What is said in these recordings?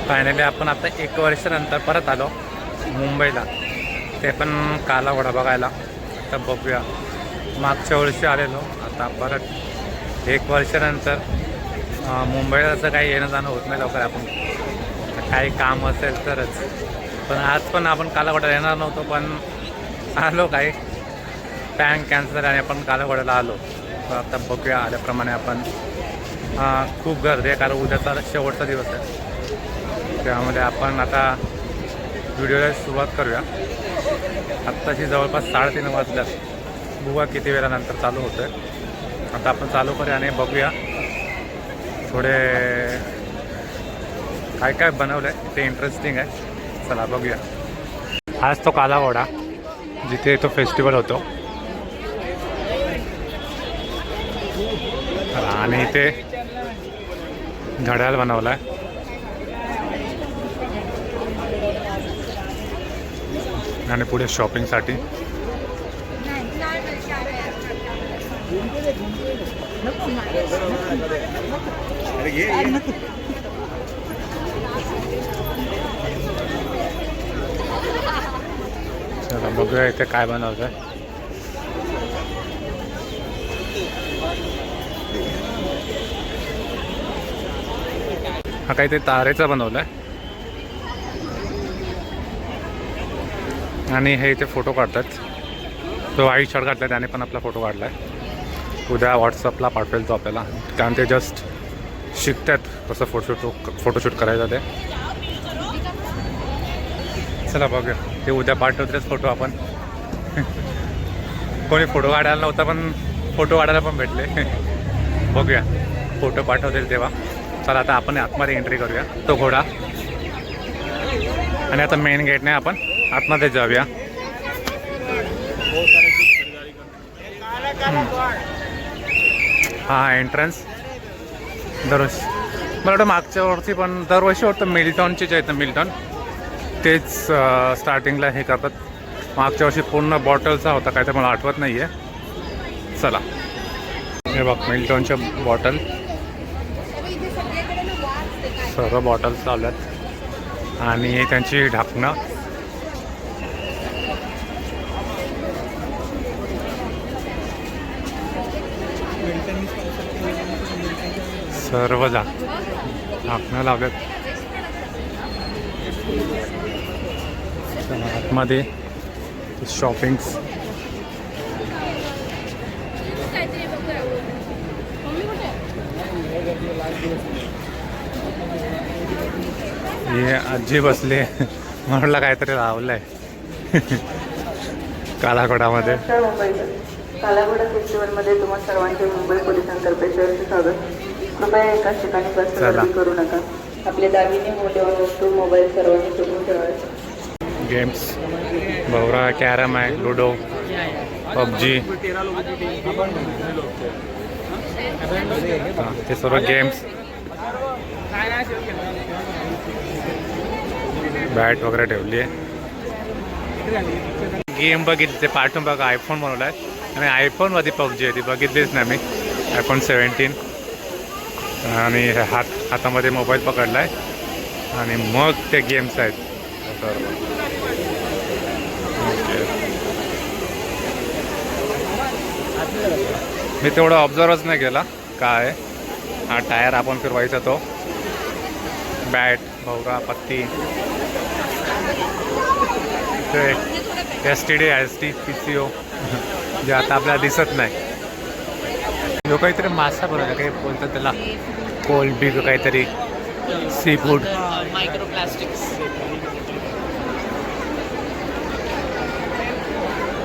Finally आपण आता 1 वर्षानंतर परत आलो मुंबईला, ते पण काला घोडा बघायला. आता बघूया, मागच्या वर्षी आलेलो, आता परत 1 वर्षानंतर मुंबईला असं काही येणं जाणं होत नाही लवकर. आपण काही काम असेल तरच. पण आज पण आपण काला घोड्याला येणार नव्हतो, पण आलो. काही प्लॅन कॅन्सल आणि आपण काला घोड्याला आलो. तर आता बघूया, आल्याप्रमाणे आपण खूप गर्दी आहे कारण उद्याचा शेवटचा दिवस आहे. त्यामध्ये आपण आता व्हिडिओला सुरुवात करूया. आत्ताची जवळपास 3:30 वाजल्यात. बघूया किती वेळानंतर चालू होतं आहे. आता आपण चालू करूया आणि बघूया थोडे काय काय बनवलं आहे, ते इंटरेस्टिंग आहे. चला बघूया. हाच तो काला घोडा जिथे तो फेस्टिवल होतो. आणि इथे घड्याळ बनवला आहे. आणि पुढे शॉपिंगसाठी चला बघूया इथे काय बनवतं आहे. हा काही ते तारेचा बनवला आहे. आणि हे इथे फोटो काढतात. तो व्हाईट शर्ट घातला, त्याने पण आपला फोटो काढला आहे. उद्या व्हॉट्सअपला पाठवेल तो आपल्याला, कारण ते जस्ट शिकतात कसं फोटोशूट करायचं ते. चला बघूया, ते उद्या पाठवतेच फोटो. आपण कोणी फोटो काढायला नव्हता, पण फोटो काढायला पण भेटले. बघूया फोटो पाठवतील तेव्हा. चला आता आपण आतमध्ये एंट्री करूया, तो घोडा. आणि आता मेन गेटने आपण आतमध्ये जाऊया. हा एंट्रन्स दरवर्षी मला वाटतं मागच्या वर्षी, पण दरवर्षी वाटतं मिल्टॉनचेच आहेत ना. मिल्टॉन तेच स्टार्टिंगला हे करतात. मागच्या वर्षी पूर्ण बॉटलचा होता काय, तर मला आठवत नाही आहे. चला हे बघ, मिल्टॉनच्या बॉटल, सर्व बॉटल्स लावल्यात. आणि त्यांची ढाकणं. सर्व ढाकणं लावल्यात. आतमध्ये शॉपिंग्स. हे आजी बसले, म्हटलं काहीतरी लावलंय कालाघोडामध्ये. काला घोडा फेस्टिवलमध्ये तुम्हा सर्वांचे मुंबई पोलिसांतर्फे सहर्ष स्वागत. कृपया एकाच ठिकाणी बस गर्दी करू नका. आपल्या दागिने मौल्यवान वस्तू मोबाईल सर्वांनी जपून ठेवावे. गेम्स, भवरा, कॅरम आहे, लुडो, पबजी, ते सर्व गेम्स. बॅट वगैरे ठेवली आहे. गेम बघितली ते पाठवून बघा. आयफोन बनवला आहे आणि आयफोनमध्ये पबजी आहे, ती बघितलीच नाही मी. iPhone 17. आणि हातामध्ये मोबाईल पकडला आहे आणि मग ते गेम्स आहेत सर्व. मी तेवढं ऑब्झर्वच नाही केला काय. हा टायर आपण फिरवायचा तो. बॅट, भवरा, पत्ती, ते STD, ST, PCO जे आता आपल्याला दिसत नाही. जो काहीतरी मासा बनवला, काही बोलतात त्याला, कोल्ड बिग काहीतरी, सी फूड. मायक्रोप्लास्टिक्स.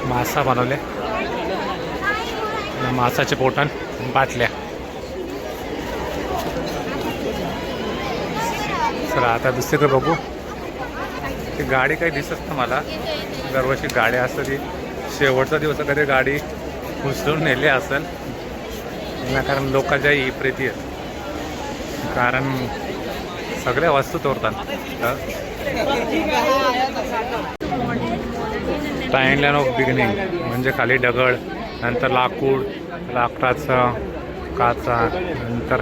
मासा बनवले, मासाचे पोटन, बाटल्या. चला आता दुसरीकडे बघू. ती गाडी काही दिसत ना मला. दरवर्षी गाड्या असतात, ती शेवटचा दिवस कधी गाडी उचलून नेली असेल, कारण लोकांच्या ही प्रीती आहे. कारण सगळ्या वस्तू तोडतात. टाइमलाईन ऑफ बिगिनिंग म्हणजे खाली दगड, नंतर लाकूड, लाकडाचा, काचा, नंतर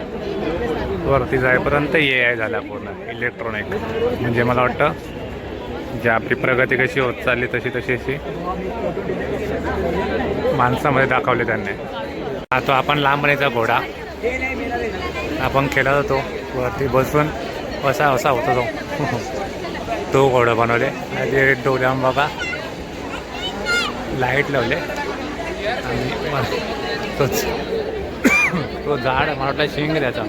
वरती जाईपर्यंत ए आय झाला पूर्ण इलेक्ट्रॉनिक. म्हणजे मला वाटतं जी आपली प्रगती कशी होत चालली तशी तशी अशी माणसामध्ये दाखवले त्यांनी. हा तो आपण लांबणीचा घोडा आपण खेळत होतो वरती बसून असा असा होता तो घोडा बनवले. आणि डोळ्याम बघा लाईट लावले आणि तोच तो झाड मला वाटलं शिंग त्याचा.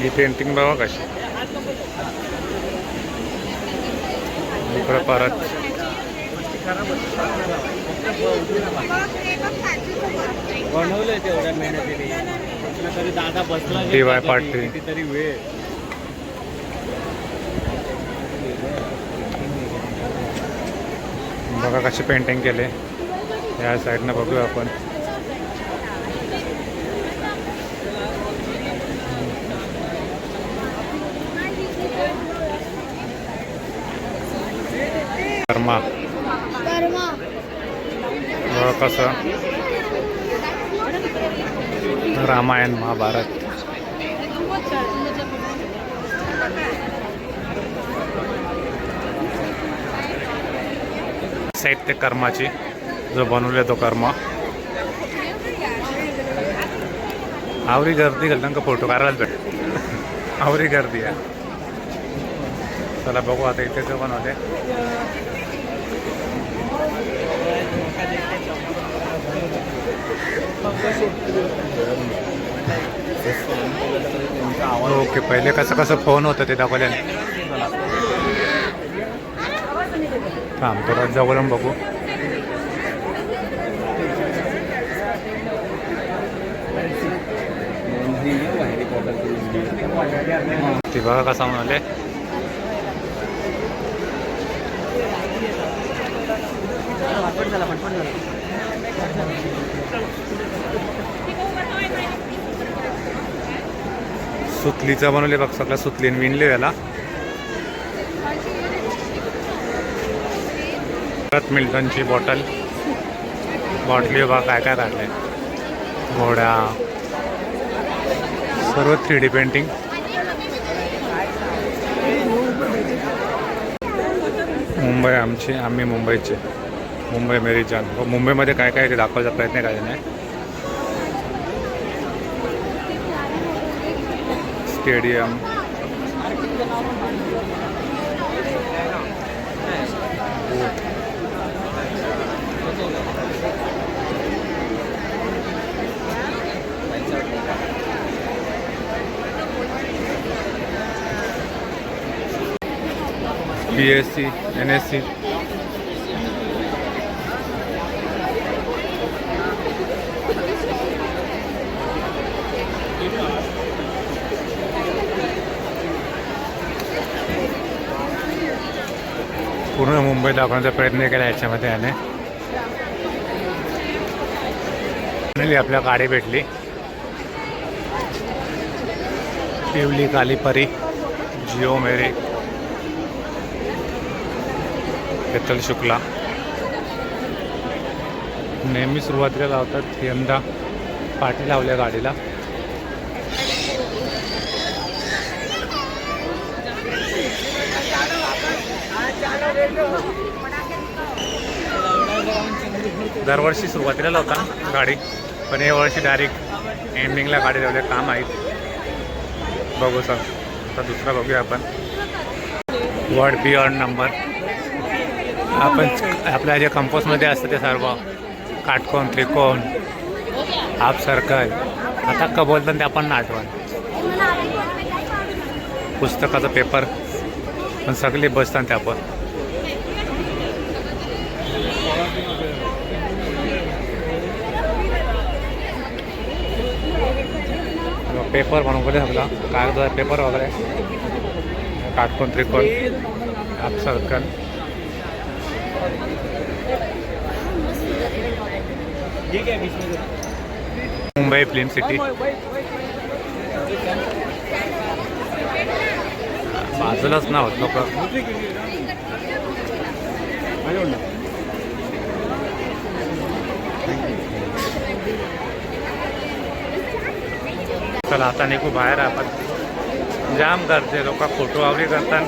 ही पेंटिंग बघा कशी. इकडं परत बनवलंय तेवढ्या मेहनतीने तरी दादा बसला DY पाटील. कितीतरी वेळ. बघा कशी पेंटिंग केले. या साईडनं बघूया आपण. कर्मा बघा कसं रामायण महाभारत. साहित्य कर्माची जो बनवले तो कर्म. आवरी गर्दी घालताना का फोटो काढायला भेट आवरी गर्दी आहे. चला बघू आता इथे जो बनवले. ओके पहिले कसं कसं फोन होतं ते दाखवले. थांब थोडा जवळून बघू. ती बघा कसा म्हणाले. सुतलीचा बनवले बघ सगळं सुतलीन विणले याला. परत मिल्टनची बॉटली बघा काय काय काढले. घोडा सर्व 3D पेंटिंग. मुंबई आम्ही मुंबईचे. मुंबई मेरी जान. मुंबईमध्ये काय काय ते दाखवायचा प्रयत्न करायचा नाही. Stadium BSc NSc. पूर्ण मुंबई दाखवण्याचा प्रयत्न केला याच्यामध्ये. याने आपल्या गाडी भेटली. पिवली काली परी जिओ मेरे हेतल शुक्ला. नेहमी सुरुवातीला लावतात यंदा पाठी लावल्या गाडीला. दरवर्षी सुरुवातीला लावता गाडी पण यावर्षी डायरेक्ट एंडिंगला गाडी लावले. काम आहेत बघू सर. आता दुसरा बघूया आपण. Word beyond number. आपण आपल्या जे कंपोजमध्ये असतं ते सर्व काटकोन त्रिकोण हाफ सर्कल आता का बोलतात ते आपण आठवण. पुस्तकाचा पेपर पण सगळे बसतात ते आपण. पेपर म्हणून बोलले आपला कागदाचा पेपर वगैरे काटकोन त्रिकोण half circle. Mumbai film city. बाजूलाच ना होत लोक. चला आता निघू बाहेर आपण. जाम करते लोक फोटो आवडी करतात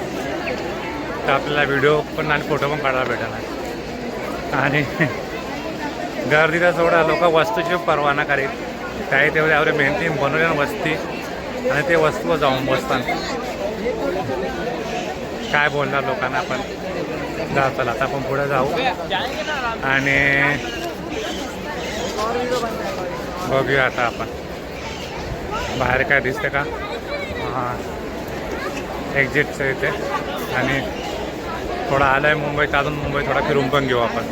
तर आपल्याला व्हिडिओ पण आणि फोटो पण काढायला भेटणार. आणि गर्दीचा सोडा लोक वस्तूची परवाना करीत काही तेवढे एवढे मेहनती बनवल्या वस्ती आणि ते वस्तूवर जाऊन बसतात. काय बोलणार लोकांना आपण. जाऊ चला आता आपण पुढे जाऊ आणि बघूया आता आपण बाहेर काय दिसते का. हां एक्झिटचं इथे आणि थोडा आलं आहे मुंबईत अजून मुंबई थोडा फिरून पण घेऊ आपण.